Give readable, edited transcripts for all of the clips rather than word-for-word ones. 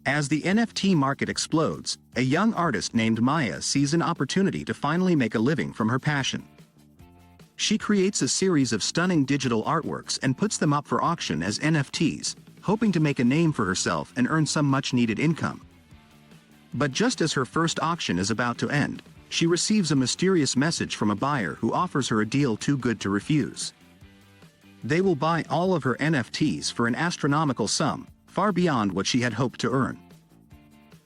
As the NFT market explodes, a young artist named Maya sees an opportunity to finally make a living from her passion. She creates a series of stunning digital artworks and puts them up for auction as NFTs, hoping to make a name for herself and earn some much-needed income. But just as her first auction is about to end, she receives a mysterious message from a buyer who offers her a deal too good to refuse. They will buy all of her NFTs for an astronomical sum, far beyond what she had hoped to earn.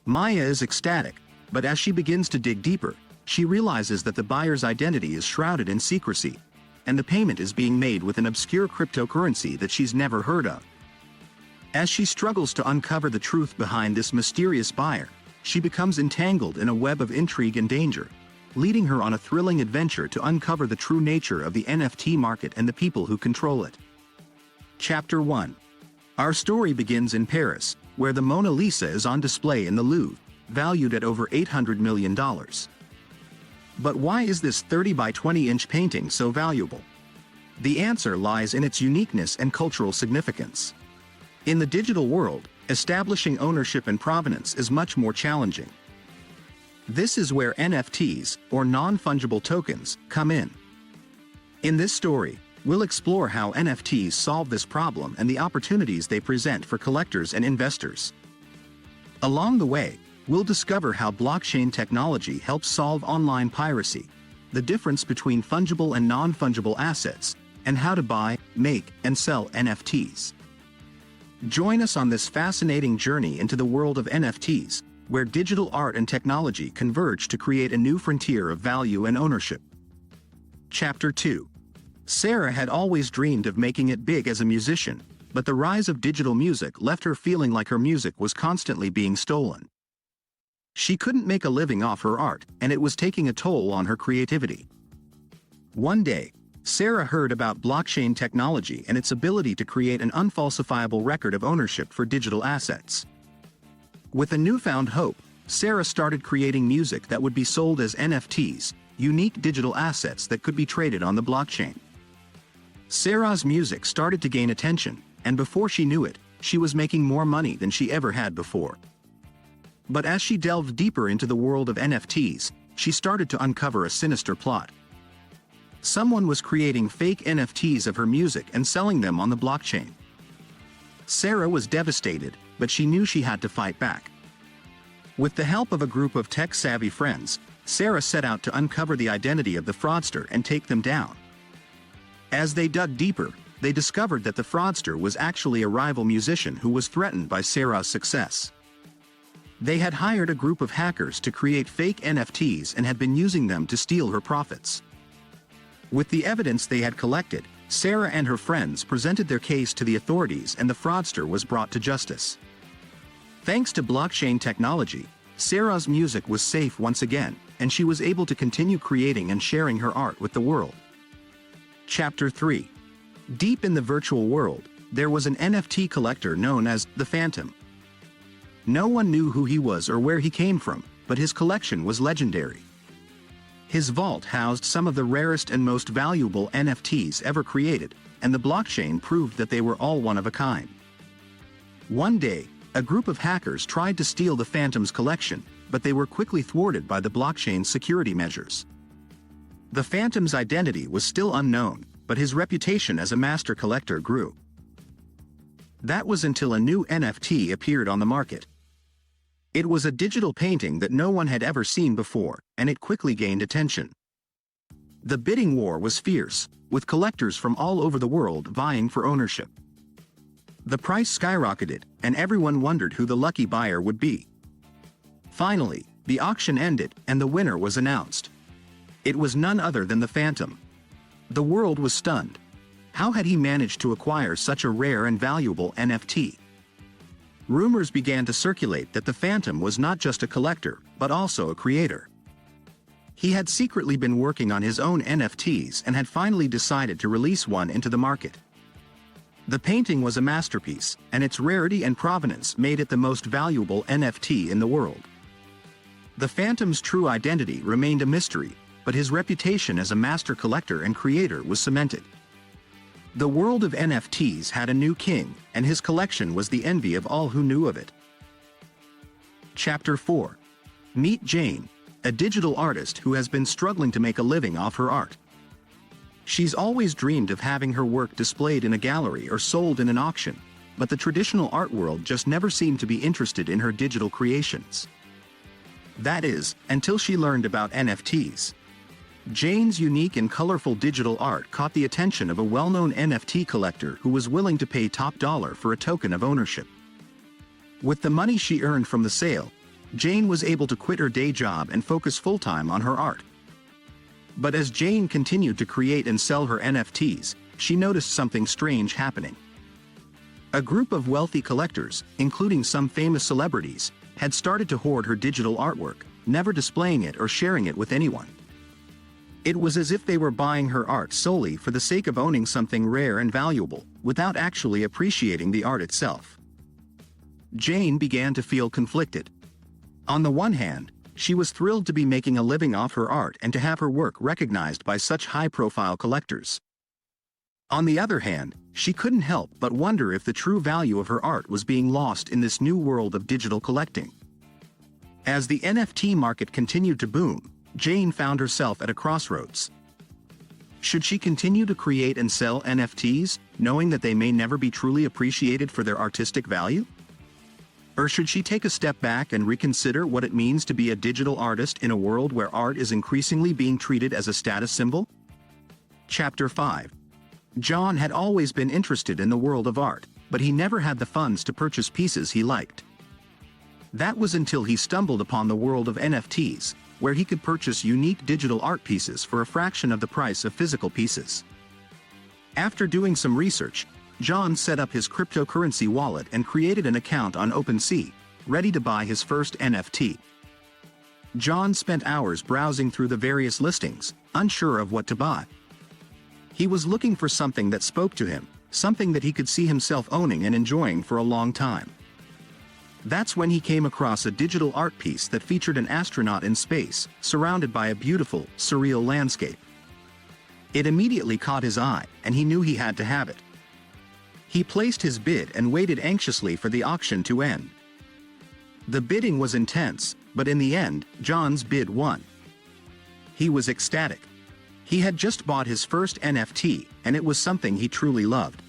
Maya is ecstatic, but as she begins to dig deeper, she realizes that the buyer's identity is shrouded in secrecy, and the payment is being made with an obscure cryptocurrency that she's never heard of. As she struggles to uncover the truth behind this mysterious buyer, she becomes entangled in a web of intrigue and danger, leading her on a thrilling adventure to uncover the true nature of the NFT market and the people who control it. Chapter 1. Our story begins in Paris, where the Mona Lisa is on display in the Louvre, valued at over $800 million. But why is this 30 by 20-inch painting so valuable? The answer lies in its uniqueness and cultural significance. In the digital world, establishing ownership and provenance is much more challenging. This is where NFTs, or non-fungible tokens, come in. In this story, we'll explore how NFTs solve this problem and the opportunities they present for collectors and investors. Along the way, we'll discover how blockchain technology helps solve online piracy, the difference between fungible and non-fungible assets, and how to buy, make, and sell NFTs. Join us on this fascinating journey into the world of NFTs, where digital art and technology converge to create a new frontier of value and ownership. Chapter 2. Sarah had always dreamed of making it big as a musician, but the rise of digital music left her feeling like her music was constantly being stolen. She couldn't make a living off her art, and it was taking a toll on her creativity. One day, Sarah heard about blockchain technology and its ability to create an unfalsifiable record of ownership for digital assets. With a newfound hope, Sarah started creating music that would be sold as NFTs, unique digital assets that could be traded on the blockchain. Sarah's music started to gain attention, and before she knew it, she was making more money than she ever had before. But as she delved deeper into the world of NFTs, she started to uncover a sinister plot. Someone was creating fake NFTs of her music and selling them on the blockchain. Sarah was devastated, but she knew she had to fight back. With the help of a group of tech-savvy friends, Sarah set out to uncover the identity of the fraudster and take them down. As they dug deeper, they discovered that the fraudster was actually a rival musician who was threatened by Sarah's success. They had hired a group of hackers to create fake NFTs and had been using them to steal her profits. With the evidence they had collected, Sarah and her friends presented their case to the authorities and the fraudster was brought to justice. Thanks to blockchain technology, Sarah's music was safe once again, and she was able to continue creating and sharing her art with the world. Chapter 3. Deep in the virtual world, there was an NFT collector known as the Phantom. No one knew who he was or where he came from, but his collection was legendary. His vault housed some of the rarest and most valuable NFTs ever created, and the blockchain proved that they were all one of a kind. One day, a group of hackers tried to steal the Phantom's collection, but they were quickly thwarted by the blockchain's security measures. The Phantom's identity was still unknown, but his reputation as a master collector grew. That was until a new NFT appeared on the market. It was a digital painting that no one had ever seen before, and it quickly gained attention. The bidding war was fierce, with collectors from all over the world vying for ownership. The price skyrocketed, and everyone wondered who the lucky buyer would be. Finally, the auction ended, and the winner was announced. It was none other than the Phantom. The world was stunned. How had he managed to acquire such a rare and valuable NFT? Rumors began to circulate that the Phantom was not just a collector, but also a creator. He had secretly been working on his own NFTs and had finally decided to release one into the market. The painting was a masterpiece, and its rarity and provenance made it the most valuable NFT in the world. The Phantom's true identity remained a mystery, but his reputation as a master collector and creator was cemented. The world of NFTs had a new king, and his collection was the envy of all who knew of it. Chapter 4. Meet Jane, a digital artist who has been struggling to make a living off her art. She's always dreamed of having her work displayed in a gallery or sold in an auction, but the traditional art world just never seemed to be interested in her digital creations. That is, until she learned about NFTs. Jane's unique and colorful digital art caught the attention of a well-known NFT collector who was willing to pay top dollar for a token of ownership. With the money she earned from the sale, Jane was able to quit her day job and focus full-time on her art. But as Jane continued to create and sell her NFTs, she noticed something strange happening. A group of wealthy collectors, including some famous celebrities, had started to hoard her digital artwork, never displaying it or sharing it with anyone. It was as if they were buying her art solely for the sake of owning something rare and valuable, without actually appreciating the art itself. Jane began to feel conflicted. On the one hand, she was thrilled to be making a living off her art and to have her work recognized by such high-profile collectors. On the other hand, she couldn't help but wonder if the true value of her art was being lost in this new world of digital collecting. As the NFT market continued to boom, Jane found herself at a crossroads. Should she continue to create and sell NFTs, knowing that they may never be truly appreciated for their artistic value? Or should she take a step back and reconsider what it means to be a digital artist in a world where art is increasingly being treated as a status symbol? Chapter 5. John had always been interested in the world of art, but he never had the funds to purchase pieces he liked. That was until he stumbled upon the world of NFTs, where he could purchase unique digital art pieces for a fraction of the price of physical pieces. After doing some research, John set up his cryptocurrency wallet and created an account on OpenSea, ready to buy his first NFT. John spent hours browsing through the various listings, unsure of what to buy. He was looking for something that spoke to him, something that he could see himself owning and enjoying for a long time. That's when he came across a digital art piece that featured an astronaut in space, surrounded by a beautiful, surreal landscape. It immediately caught his eye, and he knew he had to have it. He placed his bid and waited anxiously for the auction to end. The bidding was intense, but in the end, John's bid won. He was ecstatic. He had just bought his first NFT, and it was something he truly loved.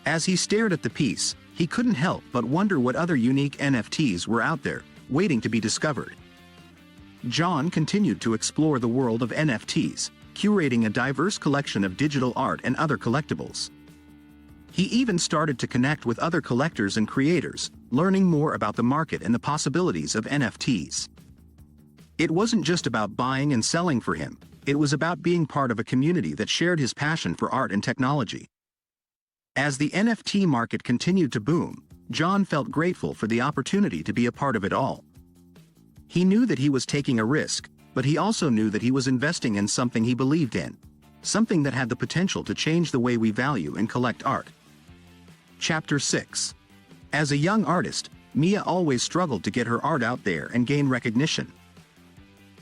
As he stared at the piece, he couldn't help but wonder what other unique NFTs were out there, waiting to be discovered. John continued to explore the world of NFTs, curating a diverse collection of digital art and other collectibles. He even started to connect with other collectors and creators, learning more about the market and the possibilities of NFTs. It wasn't just about buying and selling for him, it was about being part of a community that shared his passion for art and technology. As the NFT market continued to boom, John felt grateful for the opportunity to be a part of it all. He knew that he was taking a risk, but he also knew that he was investing in something he believed in, something that had the potential to change the way we value and collect art. Chapter 6. As a young artist, Mia always struggled to get her art out there and gain recognition.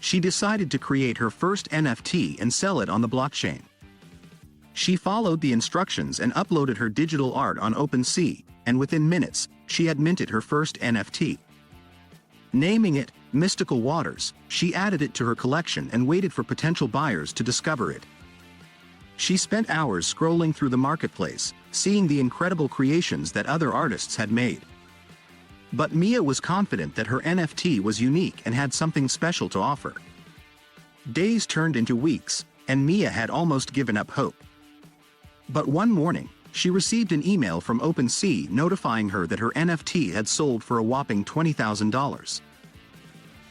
She decided to create her first NFT and sell it on the blockchain. She followed the instructions and uploaded her digital art on OpenSea, and within minutes, she had minted her first NFT. Naming it Mystical Waters, she added it to her collection and waited for potential buyers to discover it. She spent hours scrolling through the marketplace, seeing the incredible creations that other artists had made. But Mia was confident that her NFT was unique and had something special to offer. Days turned into weeks, and Mia had almost given up hope. But one morning, she received an email from OpenSea notifying her that her NFT had sold for a whopping $20,000.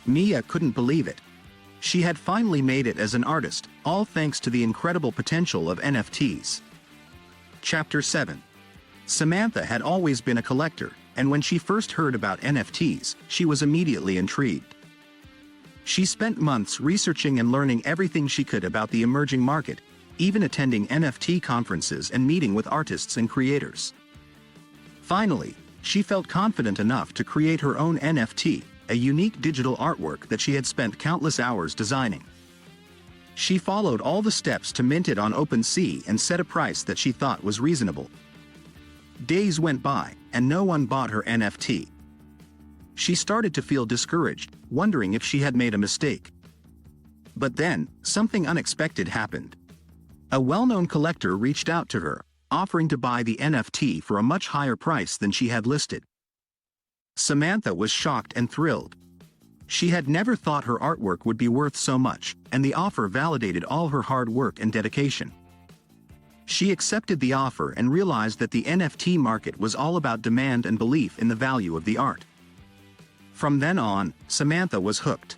Mia couldn't believe it. She had finally made it as an artist, all thanks to the incredible potential of NFTs. Chapter 7. Samantha had always been a collector, and when she first heard about NFTs, she was immediately intrigued. She spent months researching and learning everything she could about the emerging market, even attending NFT conferences and meeting with artists and creators. Finally, she felt confident enough to create her own NFT, a unique digital artwork that she had spent countless hours designing. She followed all the steps to mint it on OpenSea and set a price that she thought was reasonable. Days went by, and no one bought her NFT. She started to feel discouraged, wondering if she had made a mistake. But then, something unexpected happened. A well-known collector reached out to her, offering to buy the NFT for a much higher price than she had listed. Samantha was shocked and thrilled. She had never thought her artwork would be worth so much, and the offer validated all her hard work and dedication. She accepted the offer and realized that the NFT market was all about demand and belief in the value of the art. From then on, Samantha was hooked.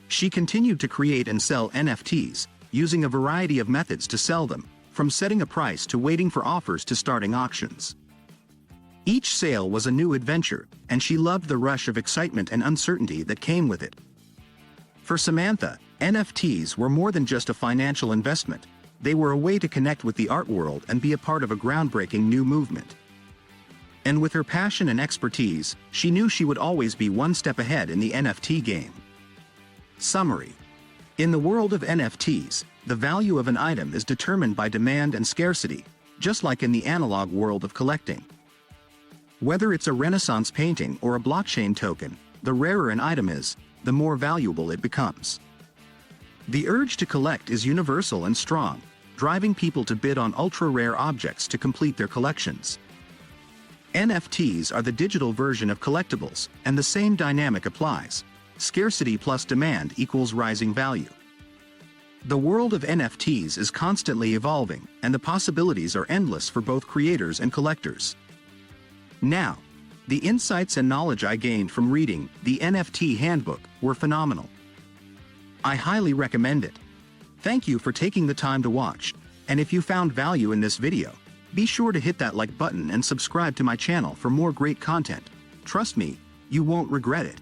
She continued to create and sell NFTs, using a variety of methods to sell them, from setting a price to waiting for offers to starting auctions. Each sale was a new adventure, and she loved the rush of excitement and uncertainty that came with it. For Samantha, NFTs were more than just a financial investment. They were a way to connect with the art world and be a part of a groundbreaking new movement. And with her passion and expertise, she knew she would always be one step ahead in the NFT game. Summary: in the world of NFTs, the value of an item is determined by demand and scarcity, just like in the analog world of collecting. Whether it's a Renaissance painting or a blockchain token, the rarer an item is, the more valuable it becomes. The urge to collect is universal and strong, driving people to bid on ultra-rare objects to complete their collections. NFTs are the digital version of collectibles, and the same dynamic applies. Scarcity plus demand equals rising value. The world of NFTs is constantly evolving, and the possibilities are endless for both creators and collectors. Now, the insights and knowledge I gained from reading the NFT Handbook were phenomenal. I highly recommend it. Thank you for taking the time to watch, and if you found value in this video, be sure to hit that like button and subscribe to my channel for more great content. Trust me, you won't regret it.